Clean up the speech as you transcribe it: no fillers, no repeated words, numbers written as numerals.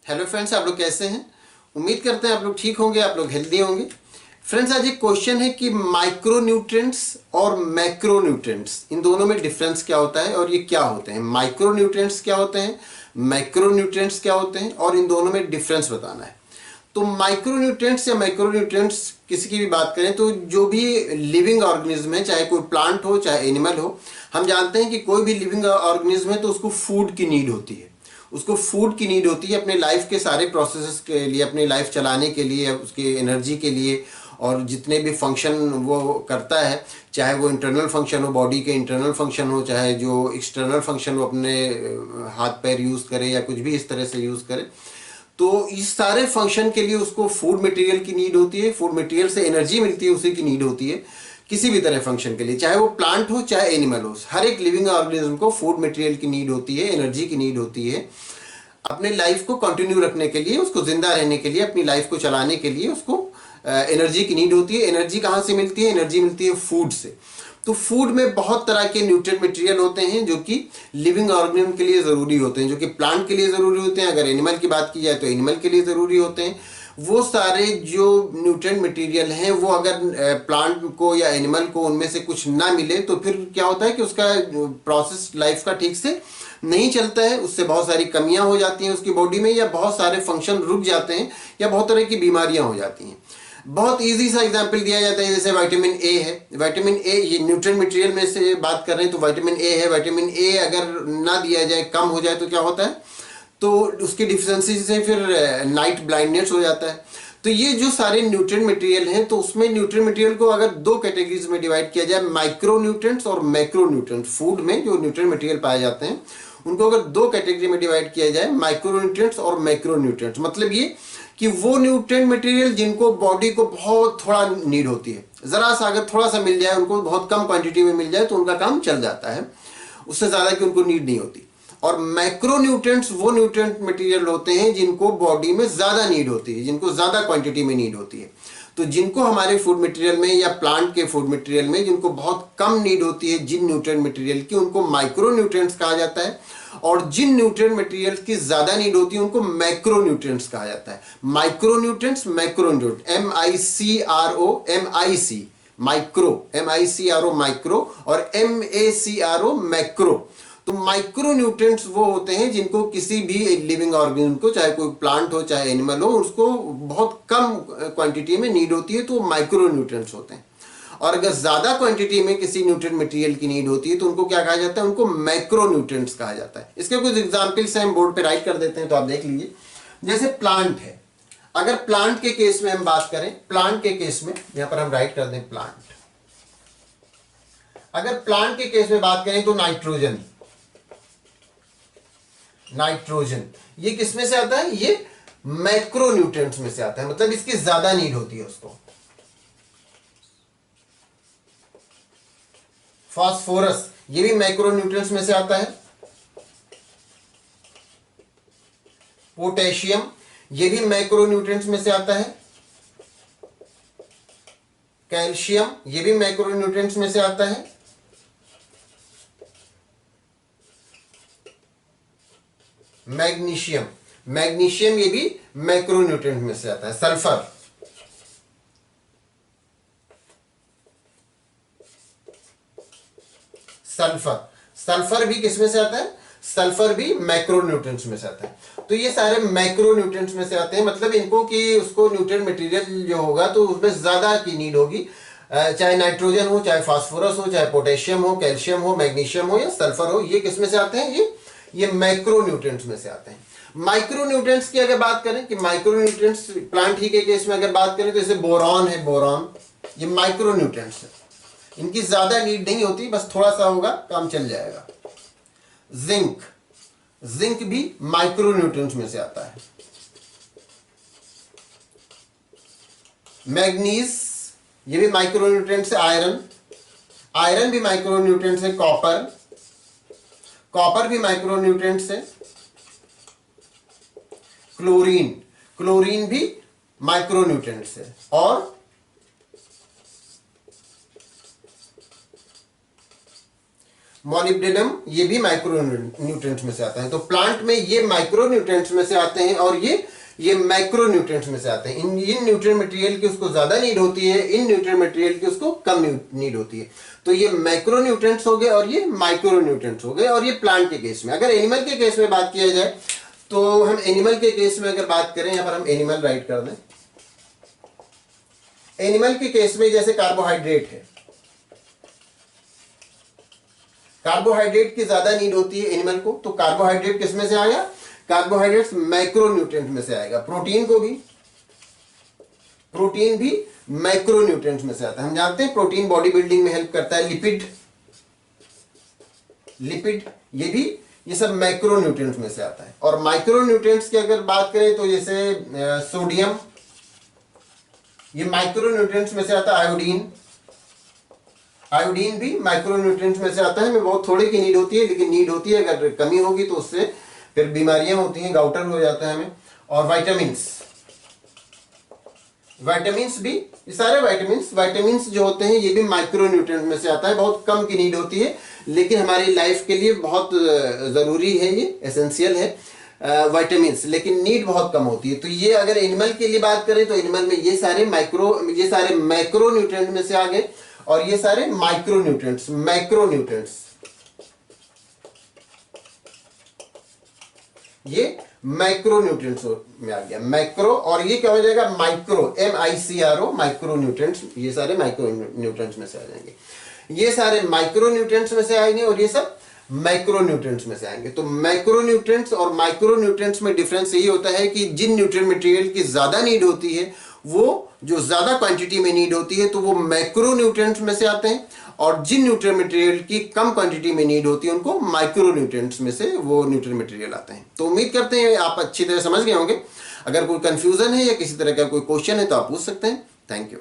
Hello friends, आप लोग कैसे हैं। उम्मीद करते हैं आप लोग ठीक होंगे, आप लोग हेल्दी होंगे। फ्रेंड्स, आज एक क्वेश्चन है कि माइक्रो न्यूट्रिएंट्स और मैक्रो न्यूट्रिएंट्स, इन दोनों में डिफरेंस क्या होता है और ये क्या होते हैं। माइक्रो न्यूट्रिएंट्स क्या होते हैं, मैक्रो न्यूट्रिएंट्स क्या होते हैं, और इन दोनों में डिफरेंस बताना है। तो माइक्रो न्यूट्रिएंट्स या मैक्रो न्यूट्रिएंट्स किसी की भी बात करें तो जो भी लिविंग ऑर्गेनिज्म है, चाहे कोई प्लांट हो चाहे एनिमल हो, हम जानते हैं कि कोई भी लिविंग ऑर्गेनिज्म है तो उसको फूड की नीड होती है। उसको फूड की नीड होती है अपने लाइफ के सारे प्रोसेसेस के लिए, अपनी लाइफ चलाने के लिए, उसके एनर्जी के लिए, और जितने भी फंक्शन वो करता है, चाहे वो इंटरनल फंक्शन हो, बॉडी के इंटरनल फंक्शन हो, चाहे जो एक्सटर्नल फंक्शन हो, अपने हाथ पैर यूज़ करे या कुछ भी इस तरह से यूज़ करे, तो इस सारे फंक्शन के लिए उसको फूड मटेरियल की नीड होती है। फूड मटेरियल से एनर्जी मिलती है, उसी की नीड होती है किसी भी तरह फंक्शन के लिए, चाहे वो प्लांट हो चाहे एनिमल हो। हर एक लिविंग ऑर्गेनिज्म को फूड मटेरियल की नीड होती है, एनर्जी की नीड होती है अपने लाइफ को कंटिन्यू रखने के लिए, उसको जिंदा रहने के लिए, अपनी लाइफ को चलाने के लिए उसको एनर्जी की नीड होती है। एनर्जी कहाँ से मिलती है? एनर्जी मिलती है फूड से। तो फूड में बहुत तरह के न्यूट्रिएंट मटेरियल होते हैं जो कि लिविंग ऑर्गेनिज्म के लिए ज़रूरी होते हैं, जो कि प्लांट के लिए ज़रूरी होते हैं। अगर एनिमल की बात की जाए तो एनिमल के लिए ज़रूरी होते हैं। वो सारे जो न्यूट्रिएंट मटेरियल हैं, वो अगर प्लांट को या एनिमल को उनमें से कुछ ना मिले तो फिर क्या होता है कि उसका प्रोसेस लाइफ का ठीक से नहीं चलता है। उससे बहुत सारी कमियां हो जाती हैं उसकी बॉडी में, या बहुत सारे फंक्शन रुक जाते हैं, या बहुत तरह की बीमारियां हो जाती हैं। बहुत इजी सा एग्जांपल दिया जाता है, जैसे विटामिन ए है। विटामिन ए, ये न्यूट्रिएंट मटेरियल में से बात कर रहे हैं तो विटामिन ए है। विटामिन ए अगर ना दिया जाए, कम हो जाए, तो क्या होता है? तो उसकी डिफिशियंसी से फिर नाइट ब्लाइंडनेस हो जाता है। तो ये जो सारे न्यूट्रिएंट मटेरियल हैं, तो उसमें न्यूट्रिएंट मटेरियल को अगर दो कैटेगरीज में डिवाइड किया जाए, माइक्रो न्यूट्रिएंट्स और मैक्रो न्यूट्रिएंट्स, फूड में जो न्यूट्रिएंट मटेरियल पाए जाते हैं उनको अगर दो कैटेगरी में डिवाइड किया जाए, माइक्रो न्यूट्रिएंट्स और मैक्रो न्यूट्रिएंट्स, मतलब ये कि वो न्यूट्रिएंट मटेरियल जिनको बॉडी को बहुत थोड़ा नीड होती है, जरा सा अगर थोड़ा सा मिल जाए उनको, बहुत कम क्वांटिटी में मिल जाए तो उनका काम चल जाता है, उससे ज़्यादा की उनको नीड नहीं होती। और मैक्रो न्यूट्रिएंट्स वो न्यूट्रिएंट मटेरियल होते हैं जिनको बॉडी में ज़्यादा नीड होती है, जिनको ज़्यादा क्वांटिटी में नीड होती है। तो जिनको हमारे फूड मटेरियल में या प्लांट के फूड मटेरियल में जिनको बहुत कम नीड होती है जिन न्यूट्रिएंट मटेरियल की, उनको माइक्रो न्यूट्रिएंट्स कहा जाता है। और जिन न्यूट्रिएंट मटेरियल की ज़्यादा नीड होती है उनको मैक्रो न्यूट्रिएंट्स कहा जाता है। Micro nutrients, macro nutrient, MICRO, MICRO micro, और MACRO मैक्रो। तो माइक्रो न्यूट्रिएंट्स वो होते हैं जिनको किसी भी लिविंग ऑर्गेनिज्म को, चाहे कोई प्लांट हो चाहे एनिमल हो, उसको बहुत कम क्वांटिटी में नीड होती है, तो माइक्रो न्यूट्रिएंट्स होते हैं। और अगर ज्यादा क्वांटिटी में किसी न्यूट्रिएंट मटेरियल की नीड होती है तो उनको क्या कहा जाता है? उनको मैक्रो न्यूट्रिएंट्स कहा जाता है। इसके कुछ एग्जांपल्स हैं, हम बोर्ड पे राइट कर देते हैं तो आप देख लीजिए। जैसे प्लांट है, अगर प्लांट के केस में हम बात करें, प्लांट के केस में यहां पर हम राइट कर दें प्लांट। अगर प्लांट के केस में बात करें तो नाइट्रोजन, ये किस में से आता है? ये मैक्रो न्यूट्रिएंट्स में से आता है, मतलब इसकी ज्यादा नीड होती है उसको। फास्फोरस, ये भी मैक्रो न्यूट्रिएंट्स में से आता है। पोटेशियम, ये भी मैक्रो न्यूट्रिएंट्स में से आता है। कैल्शियम, ये भी मैक्रो न्यूट्रिएंट्स में से आता है। मैग्नीशियम, ये भी मैक्रो न्यूट्रिएंट में से आता है। सल्फर भी किस में से आता है? सल्फर भी मैक्रो न्यूट्रिएंट्स में से आता है। तो ये सारे मैक्रो न्यूट्रिएंट्स में से आते हैं, मतलब इनको कि उसको न्यूट्रिएंट मटेरियल जो होगा तो उसमें ज्यादा की नीड होगी, चाहे नाइट्रोजन हो, चाहे फास्फोरस हो, चाहे पोटेशियम हो, कैल्शियम हो, मैग्नीशियम हो या सल्फर हो, ये किस में से आते हैं? ये मैक्रो न्यूट्रिएंट्स में से आते हैं। माइक्रो न्यूट्रिएंट्स की अगर बात करें कि माइक्रो न्यूट्रिएंट्स प्लांट ही के केस में अगर बात करें तो जैसे बोरॉन है, ये माइक्रो न्यूट्रिएंट्स है, इनकी ज्यादा नीड नहीं होती, बस थोड़ा सा होगा काम चल जाएगा। जिंक भी माइक्रो न्यूट्रिएंट्स में से आता है। मैग्नीज, ये भी माइक्रो न्यूट्रिएंट्स है। आयरन भी माइक्रो न्यूट्रिएंट्स है। कॉपर भी माइक्रो न्यूट्रिएंट्स है। क्लोरीन भी माइक्रो न्यूट्रिएंट्स है। और मॉलिब्डेनम ये भी माइक्रो न्यूट्रिएंट्स में से आता है। तो प्लांट में ये माइक्रो न्यूट्रिएंट्स में से आते हैं और ये मैक्रो न्यूट्रिएंट्स में से आते हैं। इन न्यूट्रिएंट मटेरियल की उसको ज्यादा नीड होती है, इन न्यूट्रिएंट मटेरियल की उसको कम नीड होती है। तो ये मैक्रो न्यूट्रिएंट्स हो गए और ये माइक्रो न्यूट्रिएंट्स हो गए। और ये प्लांट के केस में। अगर एनिमल के केस में बात किया जाए तो हम एनिमल के केस में अगर बात करें, यहां पर हम एनिमल राइट कर दें। एनिमल के केस में जैसे कार्बोहाइड्रेट है, कार्बोहाइड्रेट की ज्यादा नीड होती है एनिमल को, तो कार्बोहाइड्रेट किस में से आया? कार्बोहाइड्रेट्स मैक्रो न्यूट्रिएंट में से आएगा। प्रोटीन भी मैक्रो न्यूट्रिएंट्स में से आता है। हम जानते हैं प्रोटीन बॉडी बिल्डिंग में हेल्प करता है। लिपिड ये सब मैक्रो न्यूट्रिएंट्स में से आता है। और माइक्रो न्यूट्रिएंट्स की अगर बात करें तो जैसे सोडियम, ये माइक्रो न्यूट्रिएंट्स में से आता है। आयोडीन भी माइक्रो न्यूट्रिएंट्स में से आता है। हमें बहुत थोड़े की नीड होती है, लेकिन नीड होती है। अगर कमी होगी तो उससे फिर बीमारियां होती हैं, गाउटर हो जाता है हमें। और विटामिन्स भी, ये सारे विटामिन्स जो होते हैं ये भी माइक्रो न्यूट्रिएंट में से आता है। बहुत कम की नीड होती है, लेकिन हमारी लाइफ के लिए बहुत जरूरी है, ये एसेंशियल है विटामिन्स, लेकिन नीड बहुत कम होती है। तो ये अगर एनिमल के लिए बात करें तो एनिमल में ये सारे मैक्रो न्यूट्रिएंट में से आ गए और ये सारे मैक्रो न्यूट्रिएंट्स ये मैक्रो न्यूट्रिएंट्स में आ गया। मैक्रो, और ये क्या हो जाएगा? Micro, MICRO, micro nutrients. ये सारे माइक्रो न्यूट्रिएंट्स में से आ जाएंगे। ये सारे माइक्रो न्यूट्रिएंट्स में से आएंगे और ये सब मैक्रो न्यूट्रिएंट्स में से आएंगे। तो मैक्रो न्यूट्रिएंट्स और माइक्रो न्यूट्रिएंट्स में डिफरेंस यही होता है कि जिन न्यूट्रिएंट मटेरियल की ज्यादा नीड होती है, वो जो ज्यादा क्वांटिटी में नीड होती है, तो वो मैक्रो न्यूट्रिएंट्स में से आते हैं। और जिन न्यूट्रिएंट मटेरियल की कम क्वांटिटी में नीड होती है, उनको माइक्रो न्यूट्रिएंट्स में से वो न्यूट्रिएंट मटेरियल आते हैं। तो उम्मीद करते हैं आप अच्छी तरह समझ गए होंगे। अगर कोई कंफ्यूजन है या किसी तरह का कोई क्वेश्चन है तो आप पूछ सकते हैं। Thank you.